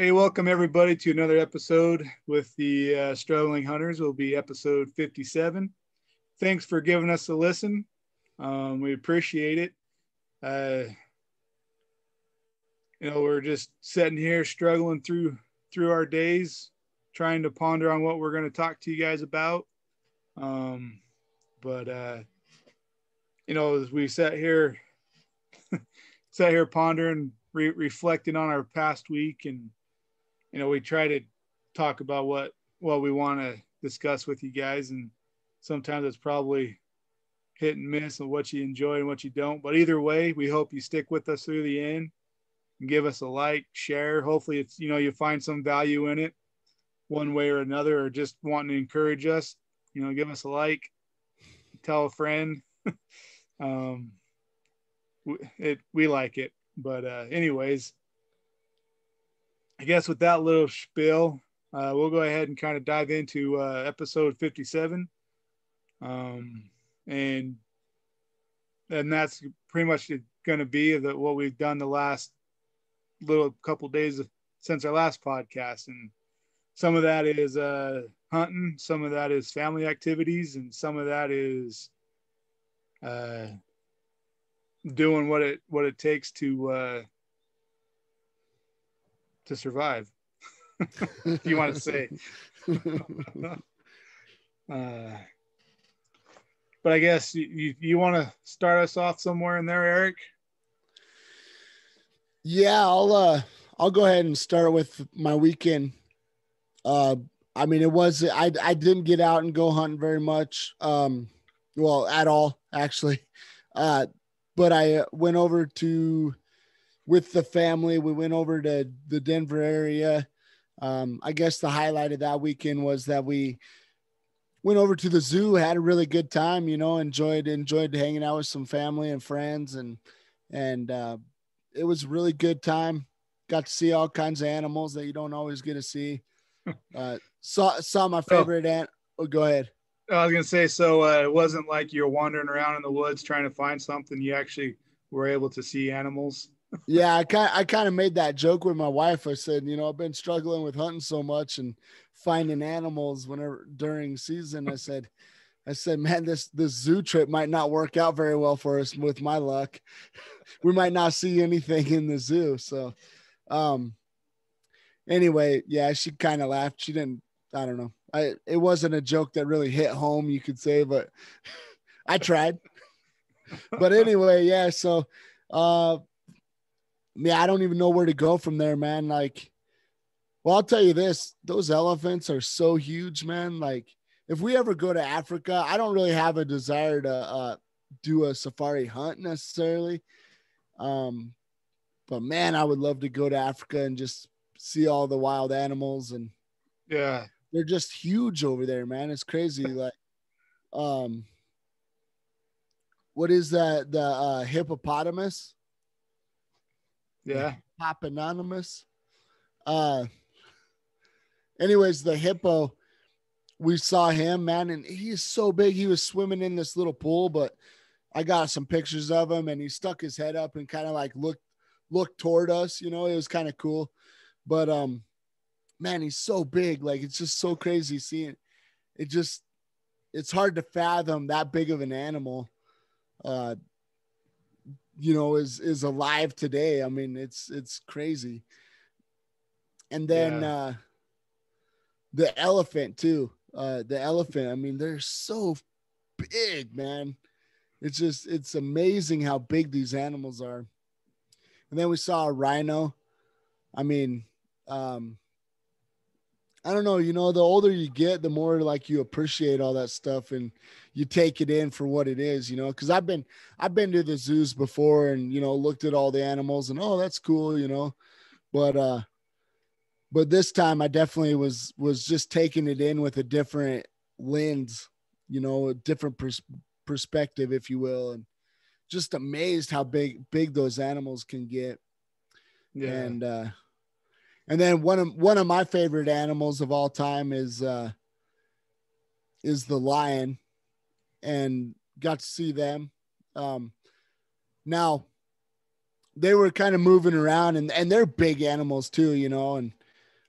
Hey, welcome everybody to another episode with the Struggling Hunters. Will be episode 57. Thanks for giving us a listen. We appreciate it. Uh, we're just sitting here struggling through our days, trying to ponder on what we're going to talk to you guys about. But as we sat here pondering, reflecting on our past week, and we try to talk about what we want to discuss with you guys, and sometimes it's probably hit and miss on what you enjoy and what you don't. But either way, we hope you stick with us through the end and give us a like, share. Hopefully it's, you find some value in it one way or another, or just wanting to encourage us, give us a like, tell a friend. We like it. But anyways, I guess with that little spiel, we'll go ahead and kind of dive into episode 57. And that's pretty much going to be what we've done the last little couple days since our last podcast. And some of that is hunting, some of that is family activities, and some of that is doing what it takes to survive. If you want to say. But I guess you want to start us off somewhere in there, Eric? Yeah, I'll go ahead and start with my weekend. I mean, I didn't get out and go hunting very much. Well, at all actually. But I went over with the family. We went over to the Denver area. I guess the highlight of that weekend was that we went over to the zoo, had a really good time, enjoyed hanging out with some family and friends, and it was a really good time. Got to see all kinds of animals that you don't always get to see. Saw my favorite go ahead. I was going to say, so it wasn't like you're wandering around in the woods trying to find something. You actually were able to see animals. Yeah, I kind of made that joke with my wife. I said, I've been struggling with hunting so much and finding animals during season. I said, man, this zoo trip might not work out very well for us with my luck. We might not see anything in the zoo. So, anyway, yeah, she kind of laughed. She didn't, I don't know. It wasn't a joke that really hit home, you could say, but I tried. But anyway, yeah. So, I don't even know where to go from there, man. Like, well, I'll tell you this, those elephants are so huge, man. Like, if we ever go to Africa, I don't really have a desire to do a safari hunt necessarily. But man, I would love to go to Africa and just see all the wild animals, and yeah, they're just huge over there, man. It's crazy. Like, what is that? The hippopotamus? Yeah. Hippopotamus. Anyways, the hippo, we saw him, man, and he's so big. He was swimming in this little pool, but I got some pictures of him, and he stuck his head up and kind of like looked toward us. It was kind of cool. But man, he's so big. Like, it's just so crazy seeing it. It's hard to fathom that big of an animal is alive today. I mean, it's crazy. And then the elephant too. The elephant, I mean, they're so big, man. It's amazing how big these animals are. And then we saw a rhino. I mean, I don't know, the older you get, the more like you appreciate all that stuff and you take it in for what it is, because I've been to the zoos before and, looked at all the animals and, oh, that's cool, but this time I definitely was just taking it in with a different lens, a different perspective, if you will. And just amazed how big those animals can get. Yeah. And then one of my favorite animals of all time is the lion, and got to see them. Now they were kind of moving around, and they're big animals too, and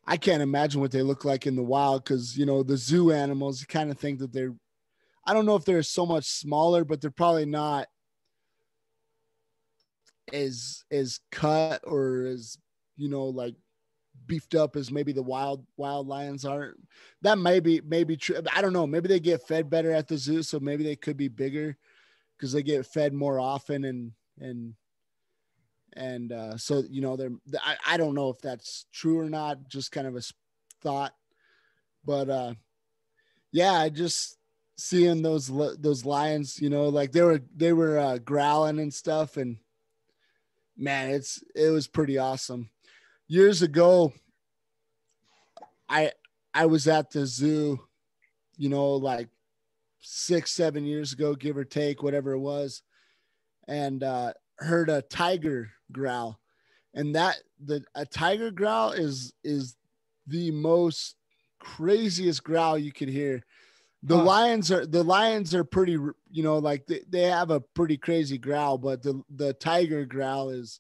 I can't imagine what they look like in the wild. Cause you know, the zoo animals, you kind of think that I don't know if they're so much smaller, but they're probably not as cut or as, you know, like beefed up as maybe the wild lions are. That maybe true. I don't know. Maybe they get fed better at the zoo, so maybe they could be bigger because they get fed more often and so you know I don't know if that's true or not. Just kind of a thought, but yeah, I just seeing those lions, you know, like they were growling and stuff, and man, it was pretty awesome. Years ago, I was at the zoo, you know, like 6-7 years ago, give or take, whatever it was, and heard a tiger growl, and a tiger growl is the most craziest growl you could hear. The lions are pretty, you know, like they have a pretty crazy growl, but the tiger growl is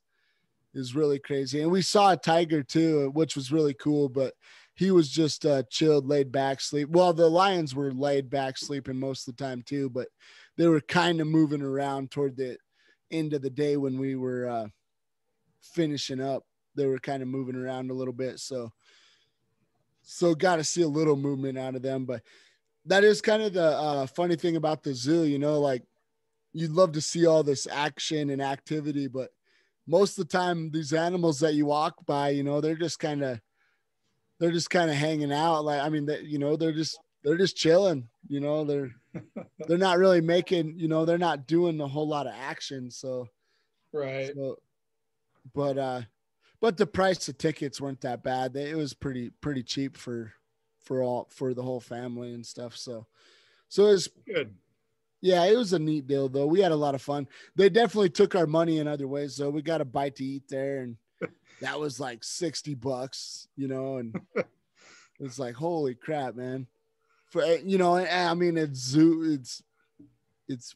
really crazy. And we saw a tiger too, which was really cool, but he was just chilled, laid back, sleep. Well, the lions were laid back, sleeping most of the time too, but they were kind of moving around toward the end of the day when we were finishing up. They were kind of moving around a little bit, so got to see a little movement out of them. But that is kind of the funny thing about the zoo, you know, like you'd love to see all this action and activity, but most of the time these animals that you walk by, you know, they're just kind of hanging out. Like, I mean, you know, they're just chilling, you know, they're not really making, you know, they're not doing a whole lot of action. So, right. But the price of tickets weren't that bad. It was pretty cheap for the whole family and stuff. So it was good. Yeah, it was a neat deal though. We had a lot of fun. They definitely took our money in other ways. So we got a bite to eat there, and that was like $60, you know, and it's like, holy crap, man. For, you know, I mean, it's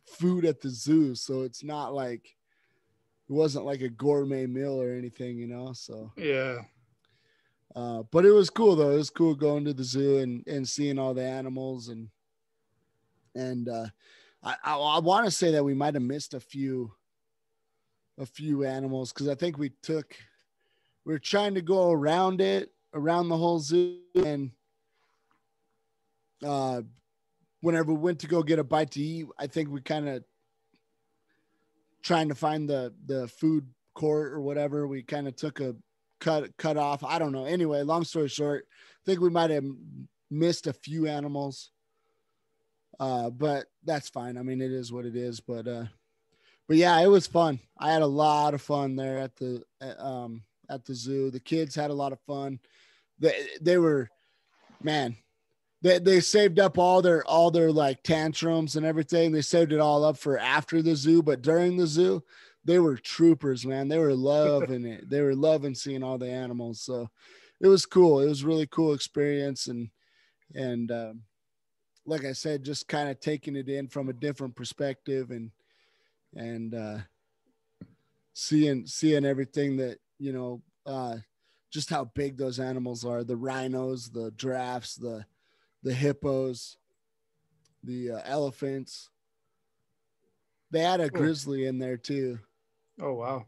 food at the zoo. So it's not like, it wasn't like a gourmet meal or anything, you know? So, yeah. But it was cool though. It was cool going to the zoo and seeing all the animals and I want to say that we might've missed a few animals. Cause I think we were trying to go around the whole zoo, and whenever we went to go get a bite to eat, I think we kind of trying to find the food court or whatever. We kind of took a cut off. I don't know. Anyway, long story short, I think we might have missed a few animals. But that's fine. I mean, it is what it is, but yeah, it was fun. I had a lot of fun there at the zoo. The kids had a lot of fun. They were, man, they saved up all their like tantrums and everything. They saved it all up for after the zoo, but during the zoo, they were troopers, man. They were loving it. They were loving seeing all the animals. So it was cool. It was a really cool experience. And like I said, just kind of taking it in from a different perspective and seeing everything that, you know, just how big those animals are. The rhinos, the giraffes, the hippos, the elephants. They had a grizzly in there too. Oh, wow.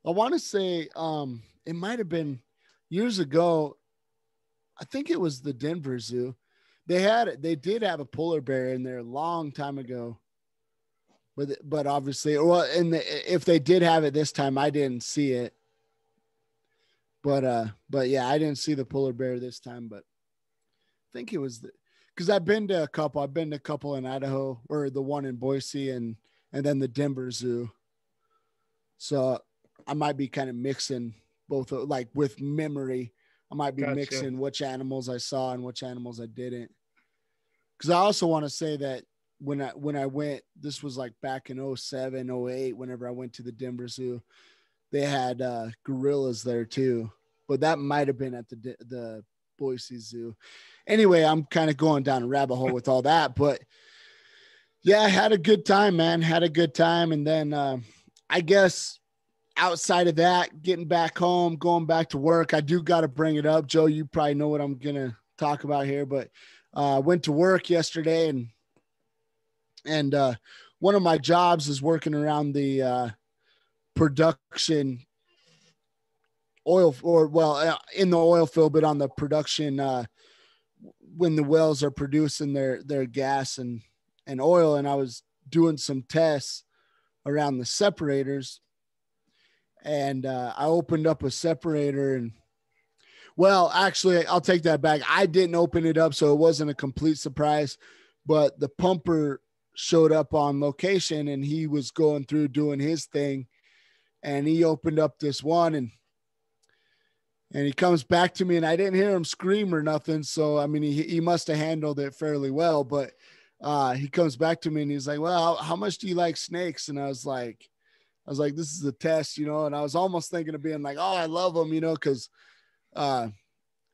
I want to say it might have been years ago. I think it was the Denver Zoo. They did have a polar bear in there a long time ago, but obviously, well, if they did have it this time, I didn't see it. But yeah, I didn't see the polar bear this time, but I think it was because I've been to a couple in Idaho, or the one in Boise and then the Denver Zoo. So I might be kind of mixing both, like with memory. I might be mixing which animals I saw and which animals I didn't. Because I also want to say that when I went, this was like back in 07, 08, whenever I went to the Denver Zoo, they had gorillas there too. But that might have been at the Boise Zoo. Anyway, I'm kind of going down a rabbit hole with all that. But yeah, I had a good time, man. Had a good time. And then I guess outside of that, getting back home, going back to work, I do got to bring it up. Joe, you probably know what I'm going to talk about here, but went to work yesterday and one of my jobs is working around the production oil or in the oil field, but on the production when the wells are producing their gas and oil. And I was doing some tests around the separators, and I opened up a separator and actually I'll take that back. I didn't open it up, so it wasn't a complete surprise, but the pumper showed up on location and he was going through doing his thing, and he opened up this one and he comes back to me, and I didn't hear him scream or nothing. So, I mean, he must have handled it fairly well, but he comes back to me and he's like, well, how much do you like snakes? And I was like, this is a test, you know? And I was almost thinking of being like, oh, I love them, you know? Cause now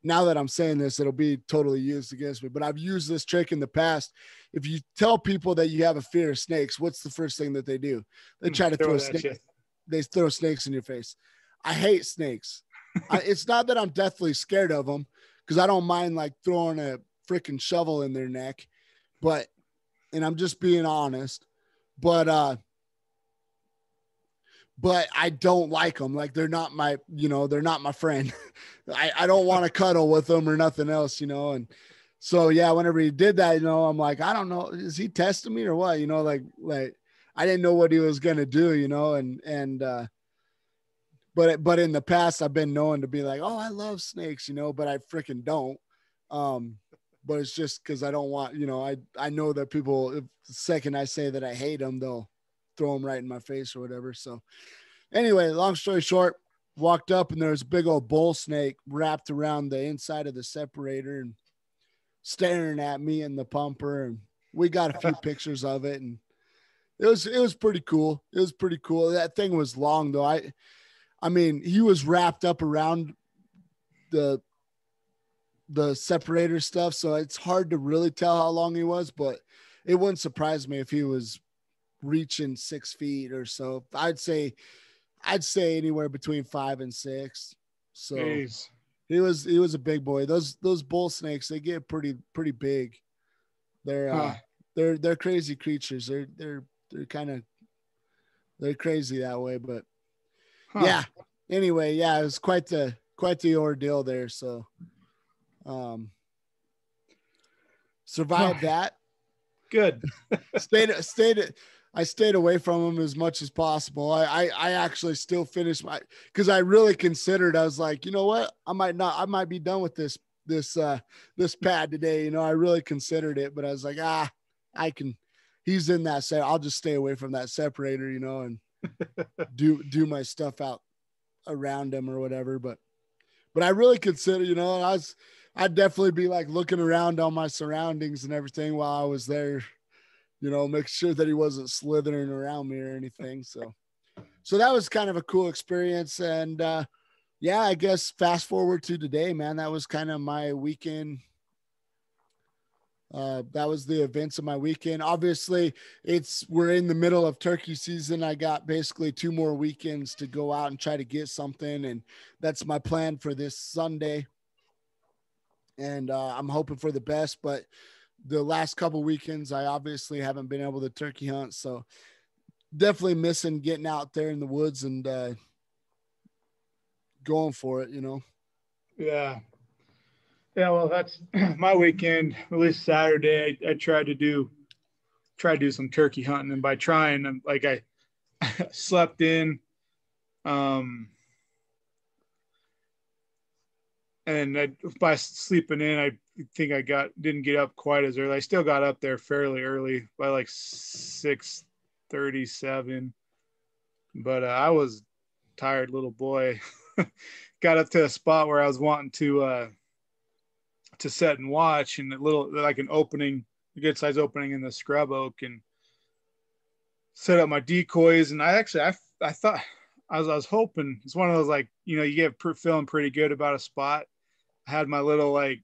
that I'm saying this, it'll be totally used against me, but I've used this trick in the past. If you tell people that you have a fear of snakes, what's the first thing that they do? They try to throw snakes. They throw snakes in your face. I hate snakes. It's not that I'm deathly scared of them, because I don't mind like throwing a freaking shovel in their neck, and I'm just being honest, but I don't like them. Like they're not my friend. I don't want to cuddle with them or nothing else, you know? And so, yeah, whenever he did that, you know, I'm like, I don't know, is he testing me or what? You know, like I didn't know what he was going to do, you know? But in the past, I've been known to be like, oh, I love snakes, you know, but I freaking don't. But it's just because I don't want, you know, I know that people, if the second I say that I hate them, they'll throw them right in my face or whatever. So anyway, long story short, walked up and there was a big old bull snake wrapped around the inside of the separator and staring at me and the pumper. And we got a few pictures of it, and it was pretty cool. It was pretty cool. That thing was long though. I mean, he was wrapped up around the separator stuff, so it's hard to really tell how long he was, but it wouldn't surprise me if he was reaching 6 feet or so. I'd say anywhere between 5 and 6. So Jeez. he was a big boy. Those bull snakes, they get pretty big. They're crazy creatures. They're crazy that way, but yeah. Anyway, yeah, it was quite the ordeal there. So, survived that. Good. I stayed away from them as much as possible. I actually still finished because I really considered, I was like, you know what? I might be done with this pad today. You know, I really considered it, but I was like, he's in that set. I'll just stay away from that separator, you know, and do my stuff out around him or whatever. But I really consider, you know, I'd definitely be like looking around on my surroundings and everything while I was there, you know, make sure that he wasn't slithering around me or anything. So that was kind of a cool experience. And yeah, I guess fast forward to today, man, that was kind of my weekend. That was the events of my weekend. Obviously we're in the middle of turkey season. I got basically 2 more weekends to go out and try to get something. And that's my plan for this Sunday. And I'm hoping for the best, but the last couple weekends, I obviously haven't been able to turkey hunt. So definitely missing getting out there in the woods and going for it, you know? Yeah. Yeah, well, that's my weekend. At least Saturday, I tried to do some turkey hunting, and by trying, I slept in, and by sleeping in, I think I didn't get up quite as early. I still got up there fairly early by like 6:37, but I was tired little boy. Got up to a spot where I was wanting to set and watch, and a good size opening in the scrub oak, and set up my decoys. And I thought I was hoping, it's one of those, like, you know, you get feeling pretty good about a spot. I had my little like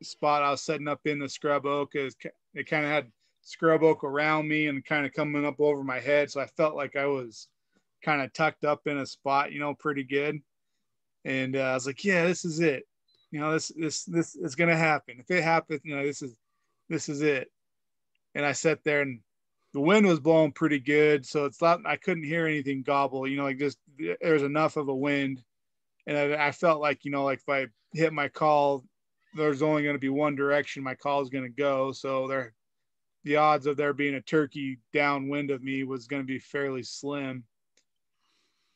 spot I was setting up in the scrub oak. It kind of had scrub oak around me and kind of coming up over my head. So I felt like I was kind of tucked up in a spot, you know, pretty good. And I was like, yeah, this is it. You know, this is going to happen. If it happens, you know, this is it. And I sat there, and the wind was blowing pretty good. So it's not, I couldn't hear anything gobble, you know, like just, there's enough of a wind. And I felt like, you know, like if I hit my call, there's only going to be one direction my call is going to go. So the odds of there being a turkey downwind of me was going to be fairly slim.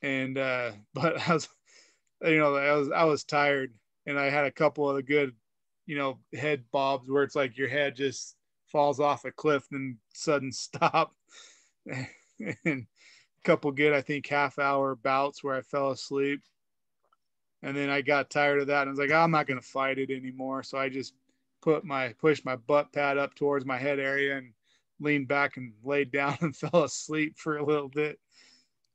And, but I was, you know, I was tired, and I had a couple of the good, you know, head bobs where it's like your head just falls off a cliff and sudden stop. And a couple good, I think, half-hour bouts where I fell asleep. And then I got tired of that, and I was like, I'm not going to fight it anymore. So I just pushed my butt pad up towards my head area and leaned back and laid down and fell asleep for a little bit.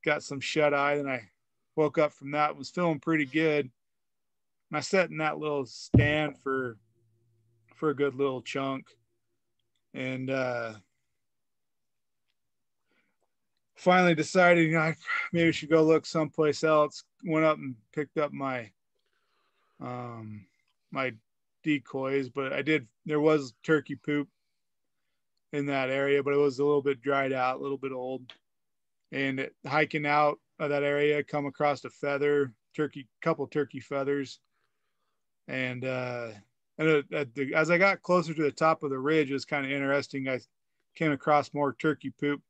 Got some shut eye, and I woke up from that, was feeling pretty good. And I sat in that little stand for a good little chunk. And finally decided, you know, I maybe should go look someplace else. Went up and picked up my my decoys, but there was turkey poop in that area, but it was a little bit dried out, a little bit old. And hiking out of that area, come across a couple turkey feathers. And as I got closer to the top of the ridge, it was kind of interesting. I came across more turkey poop,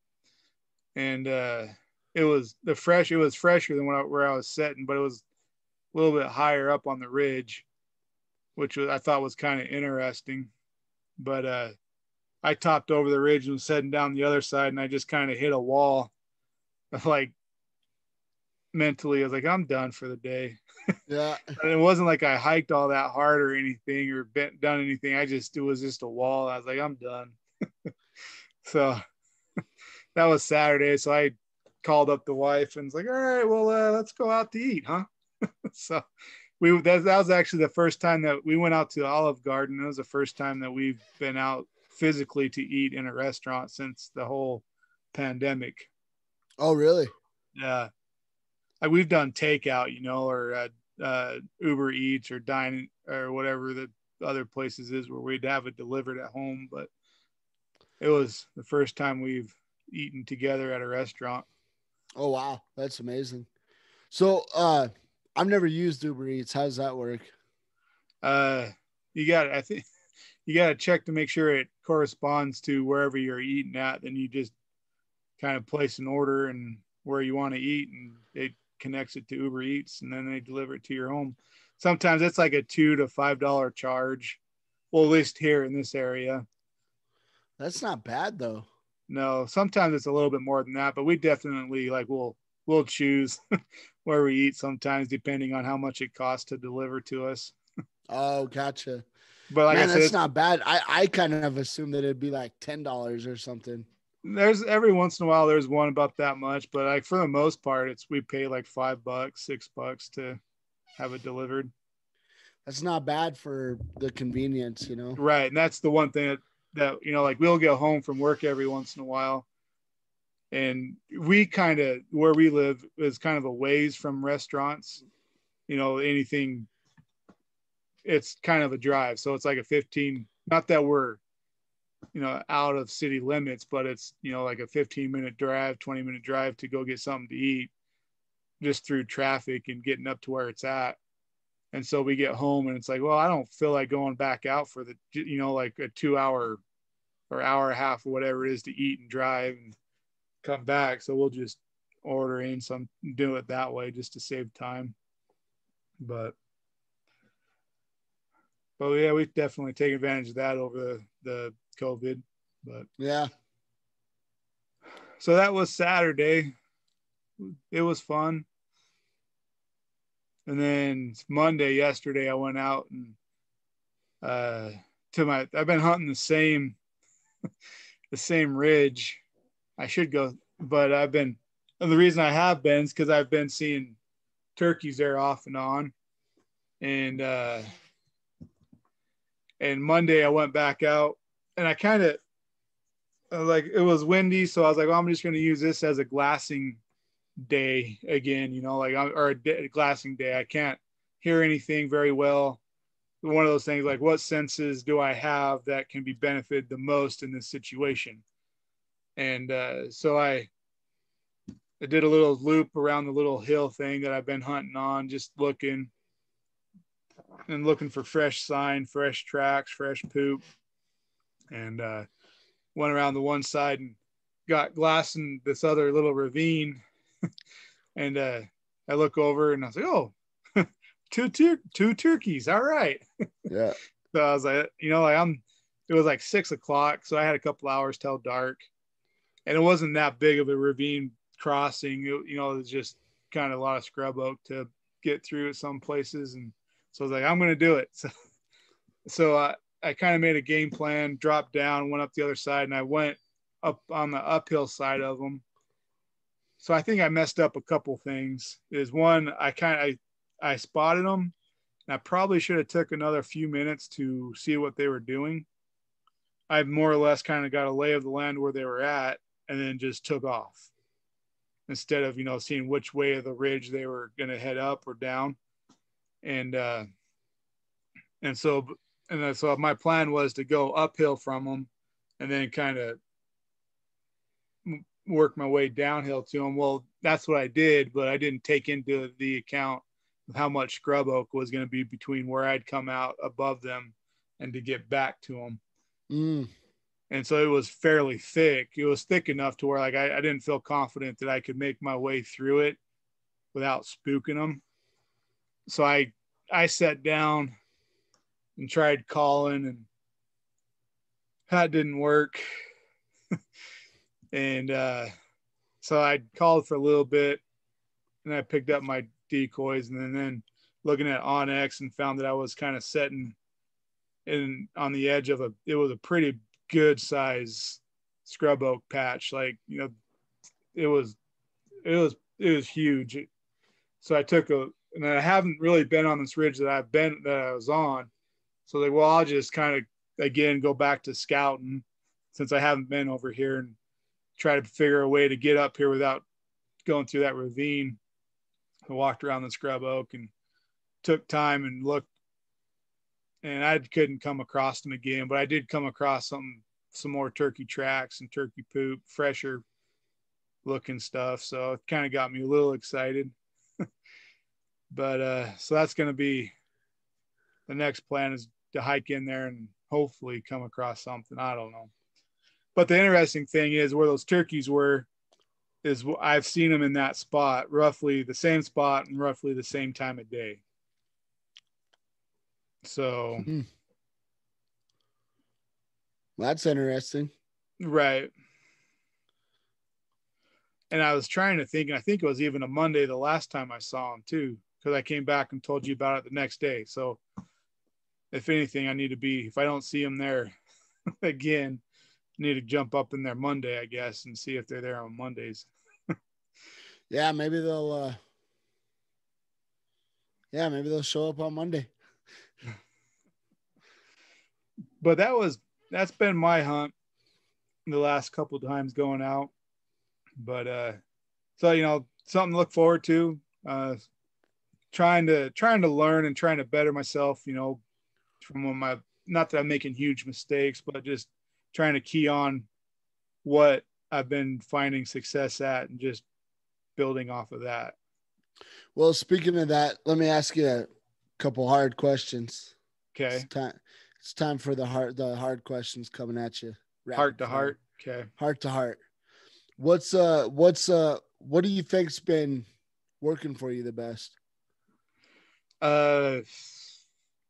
and it was fresher than where I was sitting, but it was a little bit higher up on the ridge, which I thought was kind of interesting. But I topped over the ridge and was heading down the other side, and I just kind of hit a wall. Like mentally, I was like, I'm done for the day. Yeah. And it wasn't like I hiked all that hard or anything or done anything. It was just a wall. I was like, I'm done. So that was Saturday. So I called up the wife and was like, all right, well, let's go out to eat, huh? So that was actually the first time that we went out to Olive Garden. It was the first time that we've been out physically to eat in a restaurant since the whole pandemic. Oh, really? Yeah. We've done takeout, you know, or Uber Eats or dining or whatever the other places is where we'd have it delivered at home. But it was the first time we've eaten together at a restaurant. Oh, wow. That's amazing. So, I've never used Uber Eats. How does that work? I think you got to check to make sure it corresponds to wherever you're eating at. Then you just kind of place an order and where you want to eat, and it connects it to Uber Eats, and then they deliver it to your home. Sometimes it's like a $2 to $5 charge. Well, at least here in this area. That's not bad though. No, sometimes it's a little bit more than that, but we definitely we'll choose where we eat sometimes depending on how much it costs to deliver to us. Oh, gotcha. But like Man, I said, that's not bad. I kind of assumed that it'd be like $10 or something. there's every once in a while there's one about that much, but like for the most part, we pay like $5, $6 to have it delivered. That's not bad for the convenience, you know? Right. And that's the one thing that you know, like we'll go home from work every once in a while. And we kind of, where we live is kind of a ways from restaurants, you know, anything, it's kind of a drive. So it's like a 15, not that we're, you know, out of city limits, but it's, you know, like a 15-minute drive, 20-minute drive to go get something to eat just through traffic and getting up to where it's at. And so we get home and it's like, well, I don't feel like going back out for you know, like a 2 hour or hour and a half or whatever it is to eat and drive and come back. So we'll just order in do it that way just to save time. But yeah, we definitely take advantage of that over the COVID. But yeah. So that was Saturday. It was fun. And then Monday, yesterday, I went out and I've been hunting the same ridge. I should go, but and the reason I have been is because I've been seeing turkeys there off and on. And Monday I went back out and I kind of like, it was windy. So I was like, well, I'm just going to use this as a glassing day again, like or a glassing day. I can't hear anything very well. One of those things, like, what senses do I have that can be benefited the most in this situation? And so I did a little loop around the little hill thing that I've been hunting on, just looking for fresh sign, fresh tracks, fresh poop, and went around the one side and got glassing this other little ravine. And I look over and I was like, oh, two turkeys. All right. Yeah. So I was like, it was like 6 o'clock. So I had a couple hours till dark, and it wasn't that big of a ravine crossing. It was just kind of a lot of scrub oak to get through at some places. And so I was like, I'm going to do it. So I kind of made a game plan, dropped down, went up the other side, and I went up on the uphill side of them. So I think I messed up a couple things. Is one, I spotted them, and I probably should have took another few minutes to see what they were doing. I more or less kind of got a lay of the land where they were at, and then just took off instead of, seeing which way of the ridge they were going to head up or down. And so my plan was to go uphill from them and then kind of work my way downhill to them. Well, that's what I did, but I didn't take into the account of how much scrub oak was going to be between where I'd come out above them and to get back to them. And so it was fairly thick. It was thick enough to where, like, I didn't feel confident that I could make my way through it without spooking them. So I sat down and tried calling, and that didn't work. And so I called for a little bit, and I picked up my decoys, and then looking at onX and found that I was kind of setting on the edge of it was a pretty good size scrub oak patch. Like, it was huge. So I took and I haven't really been on this ridge that I was on. So like, well, I'll just kind of, again, go back to scouting since I haven't been over here and try to figure a way to get up here without going through that ravine. I walked around the scrub oak and took time and looked, and I couldn't come across them again, but I did come across some more turkey tracks and turkey poop, fresher looking stuff. So it kind of got me a little excited. But so that's going to be the next plan, is to hike in there and hopefully come across something. I don't know. But the interesting thing is where those turkeys were is I've seen them in that spot, roughly the same spot and roughly the same time of day. So that's interesting. Right. And I was trying to think, and I think it was even a Monday the last time I saw him too, because I came back and told you about it the next day. So if anything, I need to be, if I don't see him there again, I need to jump up in there Monday, I guess, and see if they're there on Mondays. Yeah, maybe they'll show up on Monday. But that's been my hunt the last couple of times going out. But so something to look forward to. Trying to learn and trying to better myself, from not that I'm making huge mistakes, but just trying to key on what I've been finding success at and just building off of that. Well, speaking of that, let me ask you a couple hard questions. Okay. It's time for the hard questions coming at you. Heart to heart. Okay. Heart to heart. What do you think's been working for you the best?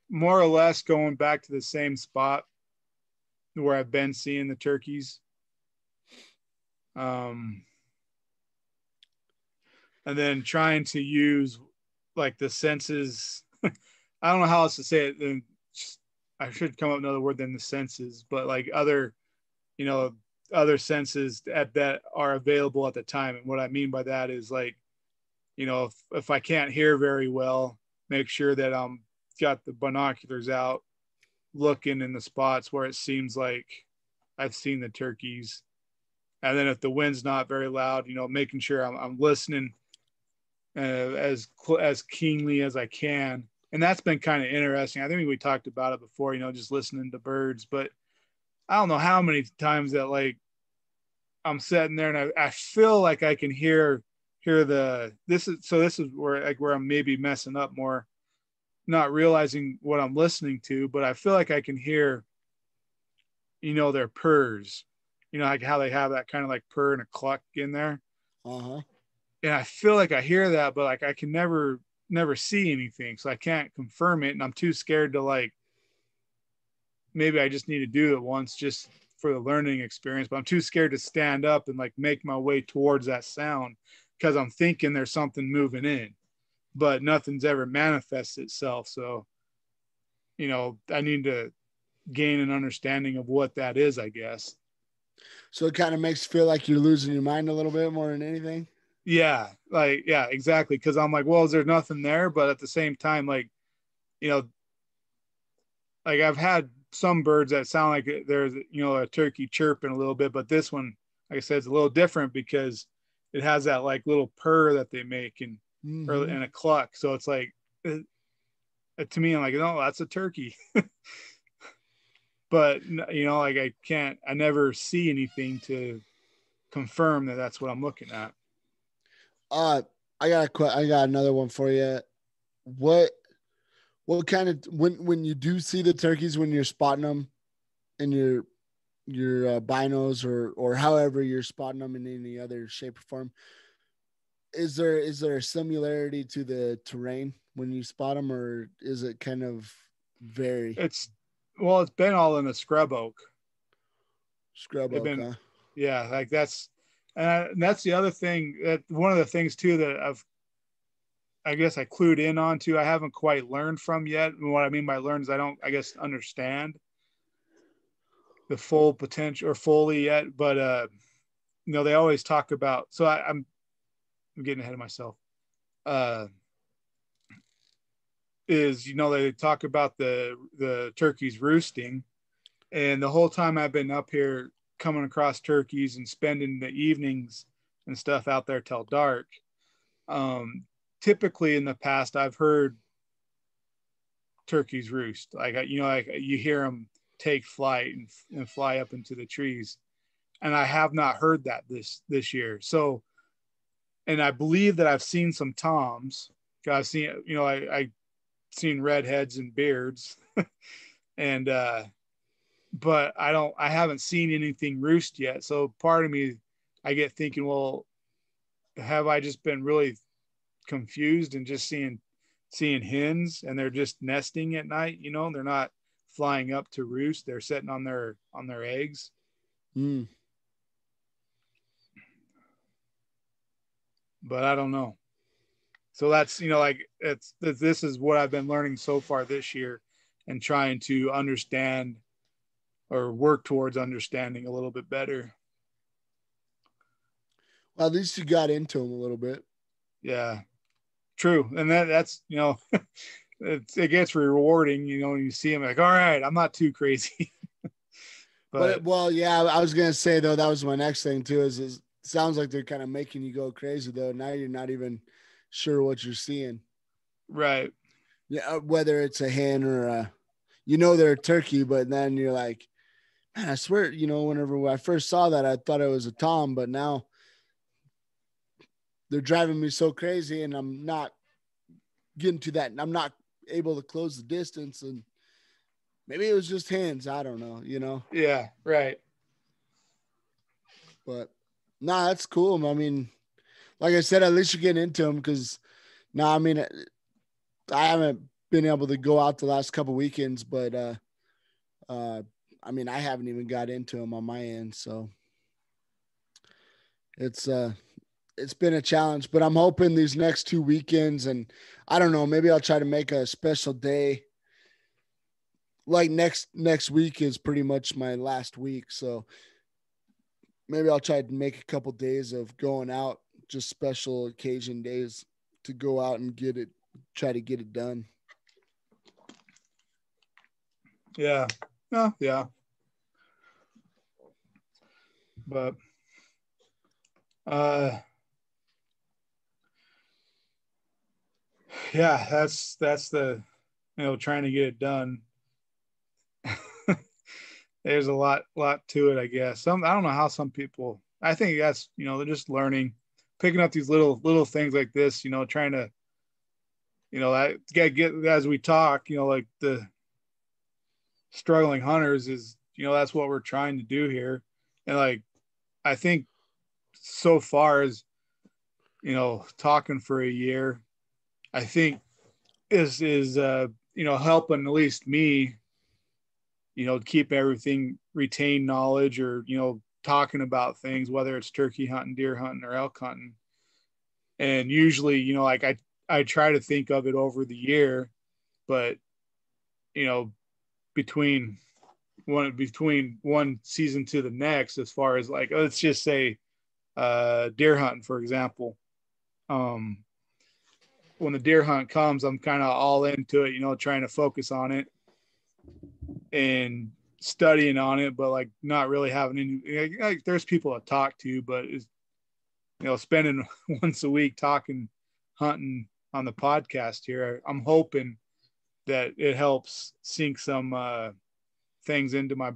More or less going back to the same spot where I've been seeing the turkeys. And then trying to use like the senses. I don't know how else to say it. I should come up with another word than the senses, but like other senses that are available at the time. And what I mean by that is, like, if I can't hear very well, make sure that I'm got the binoculars out, looking in the spots where it seems like I've seen the turkeys. And then if the wind's not very loud, making sure I'm listening as keenly as I can. And that's been kind of interesting. I think we talked about it before, just listening to birds, but I don't know how many times that like I'm sitting there and I feel like I can hear this is where I'm maybe messing up more, not realizing what I'm listening to, but I feel like I can hear, their purrs, like how they have that kind of like purr and a cluck in there. Uh-huh. And I feel like I hear that, but like I can never see anything. So I can't confirm it. And I'm too scared to like, maybe I just need to do it once just for the learning experience, but I'm too scared to stand up and like make my way towards that sound because I'm thinking there's something moving in, but nothing's ever manifested itself. So, I need to gain an understanding of what that is, I guess. So it kind of makes you feel like you're losing your mind a little bit more than anything. Yeah, like, yeah, exactly. Cause I'm like, well, is there nothing there? But at the same time, like, you know, like I've had some birds that sound like there's, a turkey chirping a little bit, but this one, like I said, it's a little different because it has that like little purr that they make and a cluck. So it's like, to me, I'm like, no, that's a turkey. But, like I never see anything to confirm that that's what I'm looking at. I got another one for you. What kind of when you do see the turkeys when you're spotting them in your binos or however you're spotting them in any other shape or form, is there a similarity to the terrain when you spot them, or is it kind of vary? It's been all in the scrub oak. Scrub They've oak, been, huh? yeah, like and that's the other thing, that one of the things too that I guess I clued in on too. I haven't quite learned from yet. And what I mean by learn is I don't, I guess, understand the full potential or fully yet. But they always talk about. So I'm getting ahead of myself. Uh, is they talk about the turkeys roosting, and the whole time I've been up here coming across turkeys and spending the evenings and stuff out there till dark. Um, Typically in the past, I've heard turkeys roost. Like you hear them take flight and fly up into the trees, and I have not heard that this year. So, and I believe that I've seen some toms. I've seen, I seen redheads and beards, and but I haven't seen anything roost yet. So part of me, I get thinking, well, have I just been really confused and just seeing hens and they're just nesting at night? They're not flying up to roost. They're sitting on their eggs. Mm. But I don't know. So that's, like this is what I've been learning so far this year and trying to understand or work towards understanding a little bit better. Well, at least you got into them a little bit. Yeah, true. And that's, it gets rewarding, when you see them like, all right, I'm not too crazy. But well, yeah, I was gonna say though, that was my next thing too. Is sounds like they're kind of making you go crazy though. Now you're not even sure what you're seeing. Right. Yeah, whether it's a hen or they're a turkey, but then you're like, man, I swear, whenever I first saw that, I thought it was a tom, but now they're driving me so crazy, and I'm not getting to that, and I'm not able to close the distance, and maybe it was just hens. I don't know. Yeah. Right. But nah, that's cool. I mean, like I said, at least you're getting into them because now, I mean, I haven't been able to go out the last couple weekends, but I mean, I haven't even got into them on my end, so it's been a challenge. But I'm hoping these next 2 weekends, and I don't know, maybe I'll try to make a special day. Like next week is pretty much my last week, so maybe I'll try to make a couple days of going out, just special occasion days to go out and try to get it done. Yeah. Oh, yeah. But Uh, yeah, that's the, trying to get it done. There's a lot to it, I guess. I don't know how some people, I think that's, they're just learning, picking up these little things like this, trying to, I get as we talk, like the struggling hunters is, that's what we're trying to do here. And like, I think so far as, talking for a year, I think is helping at least me, keep everything, retain knowledge, or, talking about things, whether it's turkey hunting, deer hunting, or elk hunting. And usually, like I try to think of it over the year, but, you know, between one season to the next, as far as like, let's just say, deer hunting, for example. Um, when the deer hunt comes, I'm kind of all into it, trying to focus on it and studying on it, but like not really having any, like there's people to talk to, but it's, spending once a week talking hunting on the podcast here. I'm hoping that it helps sink some things into my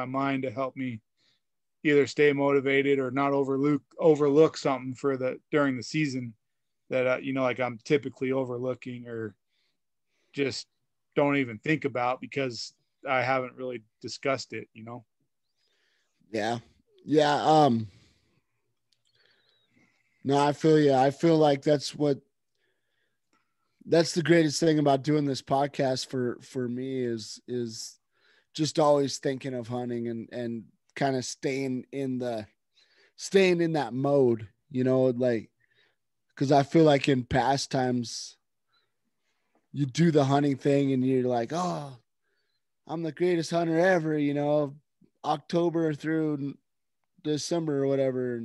mind to help me either stay motivated or not overlook something during the season that like I'm typically overlooking or just don't even think about because I haven't really discussed it. Yeah. No, I feel you. I feel like that's the greatest thing about doing this podcast for me is just always thinking of hunting and kind of staying in that mode, like, because I feel like in past times you do the hunting thing and you're like, oh, I'm the greatest hunter ever, October through December or whatever.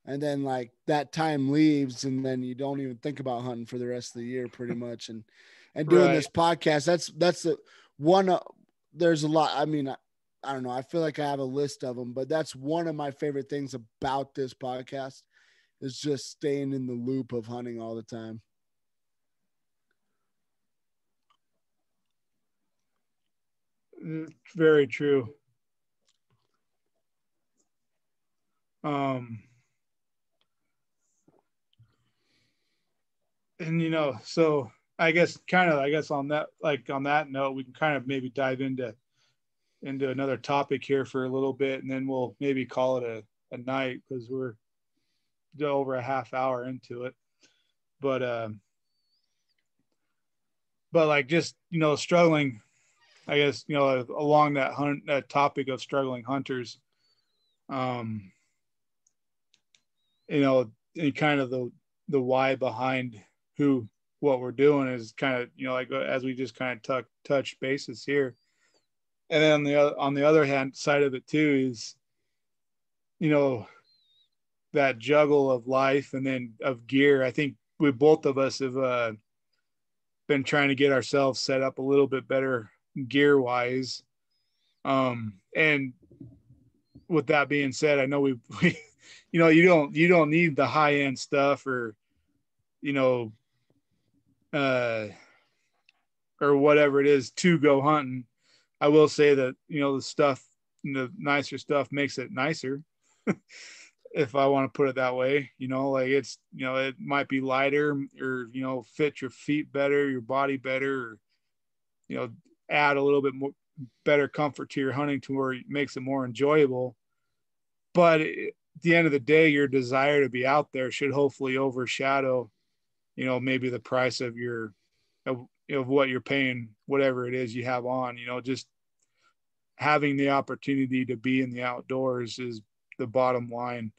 And then like that time leaves and then you don't even think about hunting for the rest of the year pretty much. And doing Right. this podcast, that's the one, there's a lot. I mean, I don't know. I feel like I have a list of them, but that's one of my favorite things about this podcast is just staying in the loop of hunting all the time. Very true. Um, and so I guess on that note, we can kind of maybe dive into another topic here for a little bit, and then we'll maybe call it a night because we're over a half hour into it. But like just struggling, I guess along that topic of struggling hunters, um, and kind of the why behind what we're doing is kind of like as we just kind of touch bases here. And then on the other hand side of it too is you know that juggle of life and then of gear. I think we both of us have been trying to get ourselves set up a little bit better gear wise. And with that being said, I know we you don't need the high end stuff or you know uh or whatever it is to go hunting. I will say that the nicer stuff makes it nicer. If I want to put it that way, like it's it might be lighter or fit your feet better, your body better, or you know add a little bit more better comfort to your hunting to where it makes it more enjoyable. But at the end of the day, your desire to be out there should hopefully overshadow maybe the price of of what you're paying, whatever it is you have on. Just having the opportunity to be in the outdoors is the bottom line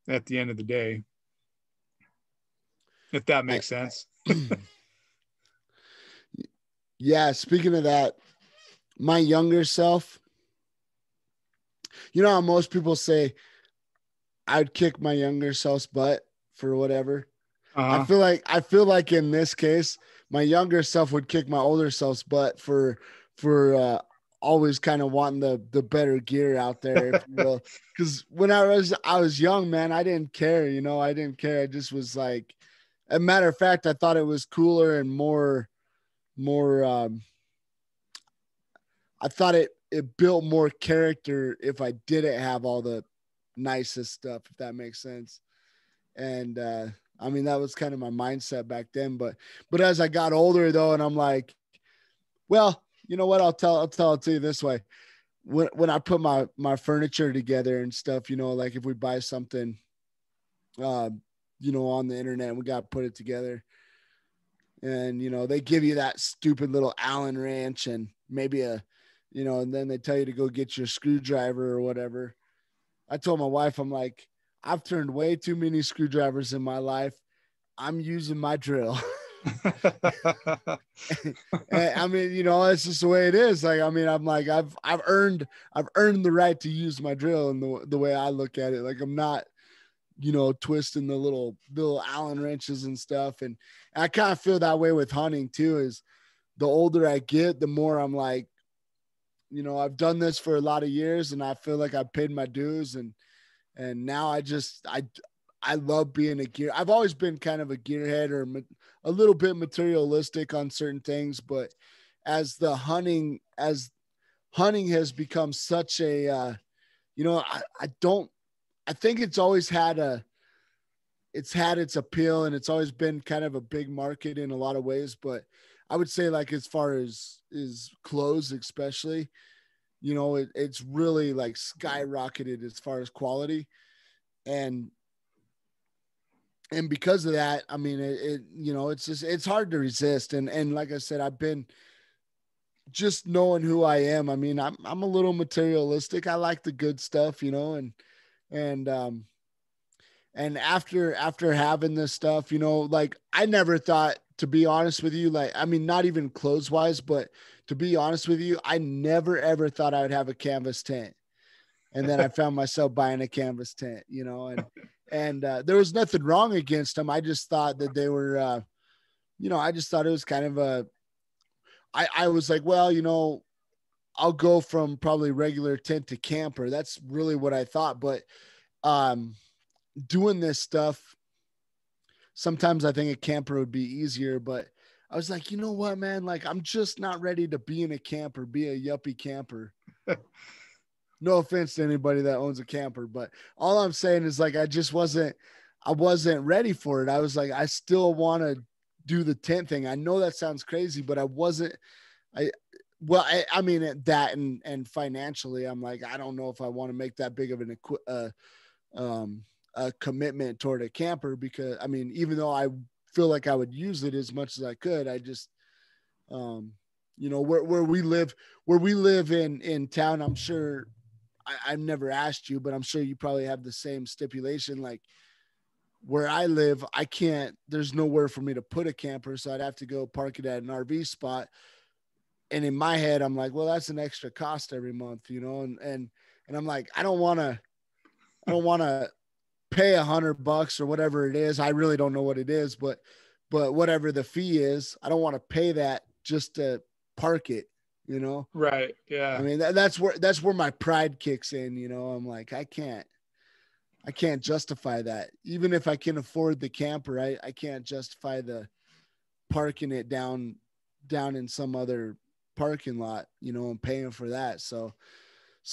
at the end of the day, if that makes sense. Yeah, speaking of that, my younger self, how most people say I'd kick my younger self's butt for whatever. Uh-huh. I feel like in this case, my younger self would kick my older self's butt for always kind of wanting the better gear out there, if you will. Because when I was young, man, I didn't care. I didn't care. I just was like, a matter of fact, I thought it was cooler and more. I thought it built more character if I didn't have all the nicest stuff, if that makes sense. And I mean, that was kind of my mindset back then. But as I got older though, and I'm like, well, you know what? I'll tell it to you this way. When I put my furniture together and stuff, like if we buy something, on the internet, we got to put it together. And, they give you that stupid little Allen wrench and maybe and then they tell you to go get your screwdriver or whatever. I told my wife, I'm like, I've turned way too many screwdrivers in my life. I'm using my drill. And, I mean, it's just the way it is. Like, I mean, I'm like, I've earned the right to use my drill, and the way I look at it, like I'm not, twisting the little Allen wrenches and stuff. And I kind of feel that way with hunting too, is the older I get, the more I'm like, I've done this for a lot of years and I feel like I've paid my dues. And now I love being a gear. I've always been kind of a gearhead or a little bit materialistic on certain things, but as hunting has become such a, I think it's always had its appeal, and it's always been kind of a big market in a lot of ways. But I would say, like, as far as clothes, especially, it's really like skyrocketed as far as quality. And because of that, I mean, it's hard to resist. And like I said, I've been just knowing who I am. I mean, I'm a little materialistic. I like the good stuff, and after having this stuff, like I never thought, to be honest with you, like, I mean, not even clothes wise, but to be honest with you, I never, ever thought I would have a canvas tent. And then I found myself buying a canvas tent, and there was nothing wrong against them. I just thought that they were, I just thought it was kind of I was like, well, I'll go from probably regular tent to camper. That's really what I thought. But doing this stuff, sometimes I think a camper would be easier, but I was like, you know what, man, like, I'm just not ready to be in a camper, be a yuppie camper. No offense to anybody that owns a camper, but all I'm saying is, like, I wasn't ready for it. I was like, I still want to do the tent thing. I know that sounds crazy, but I mean that, and financially, I'm like, I don't know if I want to make that big of a commitment toward a camper, because I mean, even though I feel like I would use it as much as I could, I just, where we live in town, I'm sure I've never asked you, but I'm sure you probably have the same stipulation. Like, where I live, there's nowhere for me to put a camper. So I'd have to go park it at an RV spot. And in my head, I'm like, well, that's an extra cost every month, and I'm like, I don't want to pay $100 or whatever it is. I really don't know what it is, but whatever the fee is, I don't want to pay that just to park it, Right. Yeah. I mean, that's where my pride kicks in. I'm like, I can't justify that. Even if I can afford the camper, I can't justify the parking it down in some other parking lot, and paying for that. So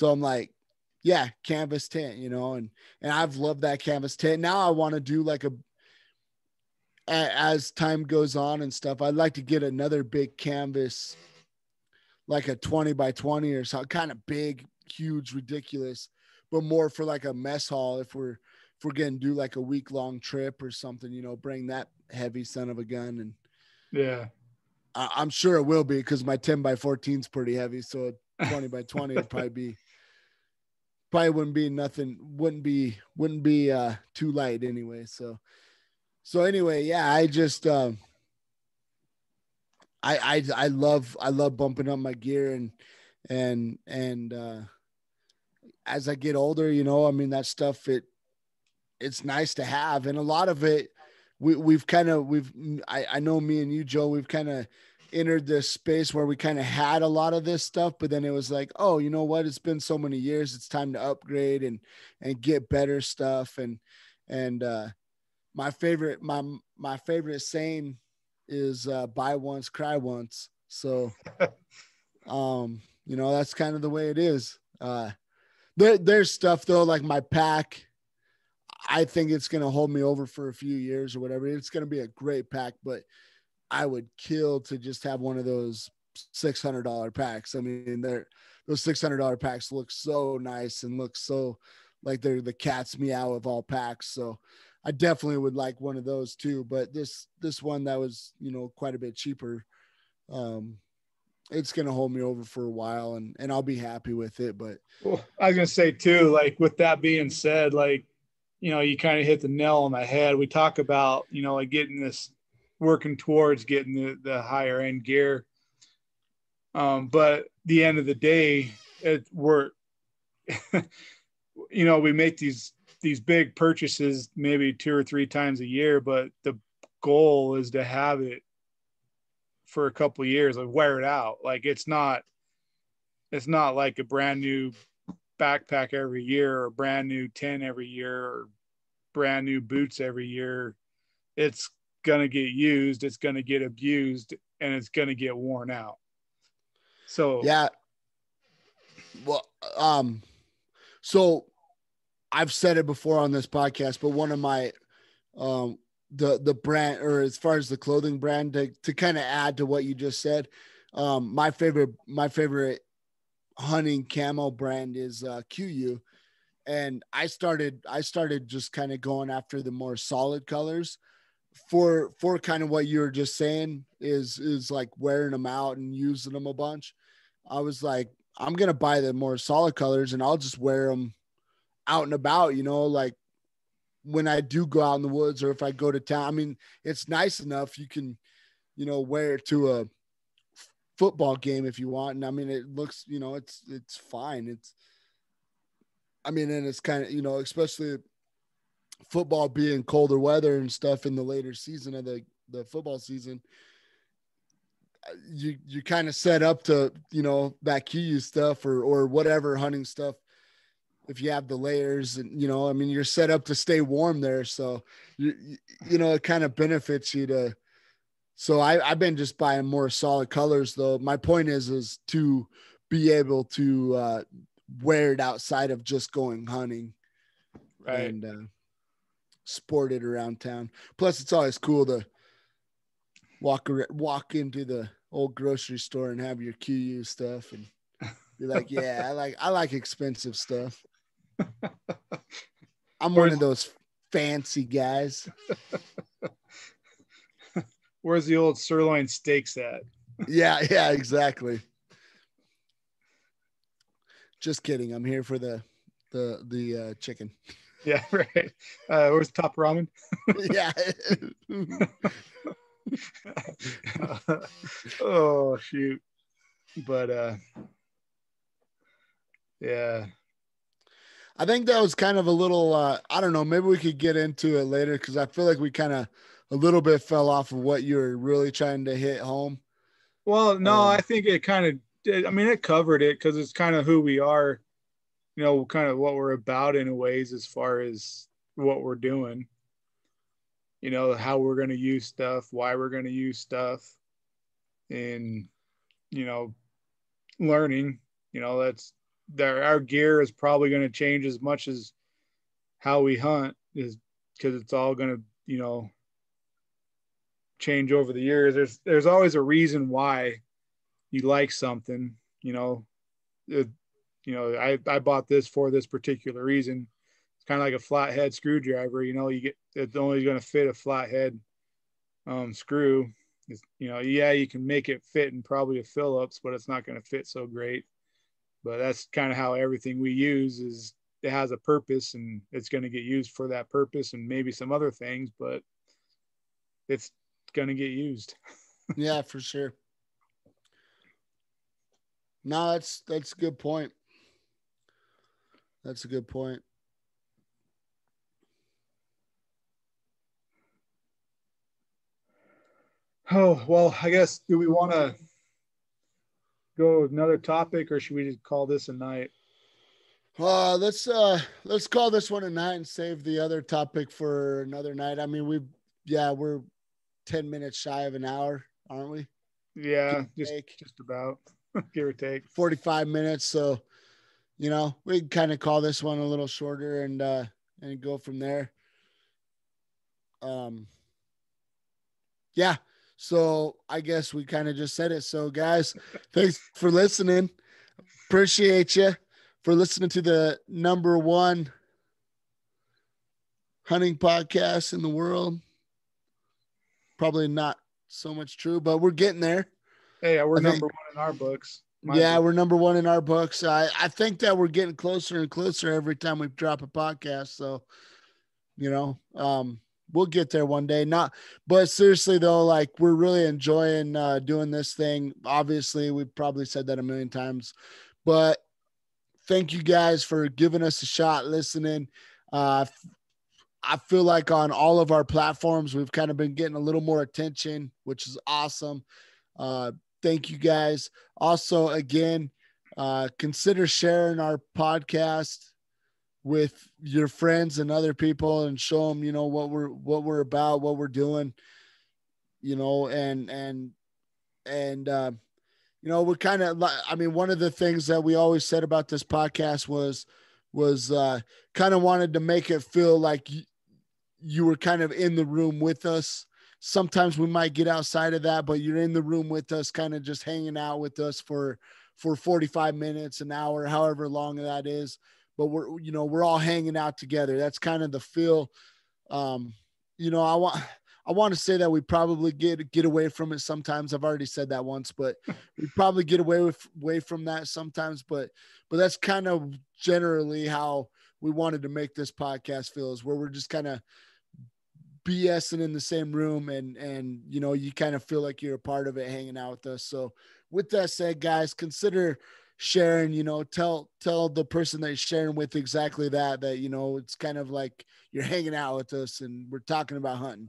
I'm like, yeah, canvas tent, and I've loved that canvas tent. Now I want to do like as time goes on and stuff, I'd like to get another big canvas, like a 20 by 20 or something, kind of big, huge, ridiculous, but more for like a mess hall. If we're going to do like a week-long trip or something, bring that heavy son of a gun. And yeah, I'm sure it will be, because my 10 by 14 is pretty heavy. So 20 by 20 would probably wouldn't be nothing, wouldn't be too light anyway. So anyway, yeah, I just, I love bumping up my gear, and as I get older, I mean, that stuff, it's nice to have. And a lot of it, I know me and you, Joe, we've kind of entered this space where we kind of had a lot of this stuff, but then it was like, oh, you know what? It's been so many years. It's time to upgrade and get better stuff. And my favorite saying is buy once, cry once. So, that's kind of the way it is. There's stuff though, like my pack. I think it's going to hold me over for a few years or whatever. It's going to be a great pack, but I would kill to just have one of those $600 packs. I mean, those $600 packs look so nice and look so like they're the cat's meow of all packs. So I definitely would like one of those too. But this one that was, quite a bit cheaper, it's going to hold me over for a while and I'll be happy with it. But well, I was going to say too, like with that being said, like, you kind of hit the nail on the head. We talk about, like working towards getting the higher end gear. But the end of the day, we make these big purchases maybe 2 or 3 times a year, but the goal is to have it for a couple of years, like wear it out. Like it's not like a brand new backpack every year or brand new 10 every year or brand new boots every year. It's going to get used, it's going to get abused, and it's going to get worn out. So yeah. Well, so I've said it before on this podcast, but one of my the brand, or as far as the clothing brand, to kind of add to what you just said, my favorite hunting camo brand is QU. And I started just kind of going after the more solid colors for kind of what you were just saying is like wearing them out and using them a bunch. I was like, I'm going to buy the more solid colors and I'll just wear them out and about, like when I do go out in the woods or if I go to town. I mean, it's nice enough. You can, wear it to a football game if you want. And I mean, it looks, it's fine. And it's kind of, especially football being colder weather and stuff in the later season of the football season, you kind of set up to, that QU stuff or whatever hunting stuff. If you have the layers and, you're set up to stay warm there. So, it kind of benefits you to, so I've been just buying more solid colors though. My point is to be able to, wear it outside of just going hunting, right. And sport it around town. Plus it's always cool to walk into the old grocery store and have your QU stuff and be like, yeah, I like expensive stuff. I'm one of those fancy guys. Where's the old sirloin steaks at? Yeah, exactly. Just kidding. I'm here for the chicken. Yeah, right. Where's Top Ramen? Yeah. Oh shoot. But yeah. I think that was kind of a little I don't know, maybe we could get into it later because I feel like we kind of a little bit fell off of what you were really trying to hit home. Well, no, I think it kind of did. I mean, it covered it because it's kind of who we are, kind of what we're about in a ways as far as what we're doing, how we're going to use stuff, why we're going to use stuff, and, learning, that's there. Our gear is probably going to change as much as how we hunt is because it's all going to, change over the years. There's always a reason why you like something, I bought this for this particular reason. It's kind of like a flathead screwdriver, it's only going to fit a flathead screw. You can make it fit in probably a Phillips, but it's not going to fit so great. But that's kind of how everything we use is. It has a purpose and it's going to get used for that purpose and maybe some other things, but it's going to get used. Yeah, for sure. No, that's a good point. That's a good point. Oh, well, I guess, do we want to go with another topic, or should we just call this a night? Let's call this one a night and save the other topic for another night. I mean, we're 10 minutes shy of an hour, aren't we? Yeah, just about, give or take. 45 minutes. So, we can kind of call this one a little shorter and go from there. Yeah. So I guess we kind of just said it. So guys, thanks for listening. Appreciate you for listening to the number one hunting podcast in the world. Probably not so much true, but we're getting there. Hey, we're number one in our books. We're number one in our books. I think that we're getting closer and closer every time we drop a podcast. So, we'll get there one day. But seriously though, like we're really enjoying doing this thing. Obviously, we've probably said that a million times, but thank you guys for giving us a shot, listening. I feel like on all of our platforms, we've kind of been getting a little more attention, which is awesome. Thank you guys. Also, again, consider sharing our podcast with your friends and other people and show them, what we're about, what we're doing, and we're kind of, I mean, one of the things that we always said about this podcast was kind of wanted to make it feel like you were kind of in the room with us. Sometimes we might get outside of that, but you're in the room with us, kind of just hanging out with us for 45 minutes, an hour, however long that is. But we're all hanging out together. That's kind of the feel. I want to say that we probably get away from it sometimes. I've already said that once, but we probably get away from that sometimes. But that's kind of generally how we wanted to make this podcast feel, is where we're just kind of BSing in the same room and you kind of feel like you're a part of it, hanging out with us. So with that said, guys, consider sharing, tell the person that you're sharing with exactly that it's kind of like you're hanging out with us and we're talking about hunting.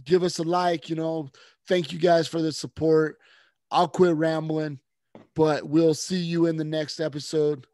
Give us a like, thank you guys for the support. I'll quit rambling, but we'll see you in the next episode.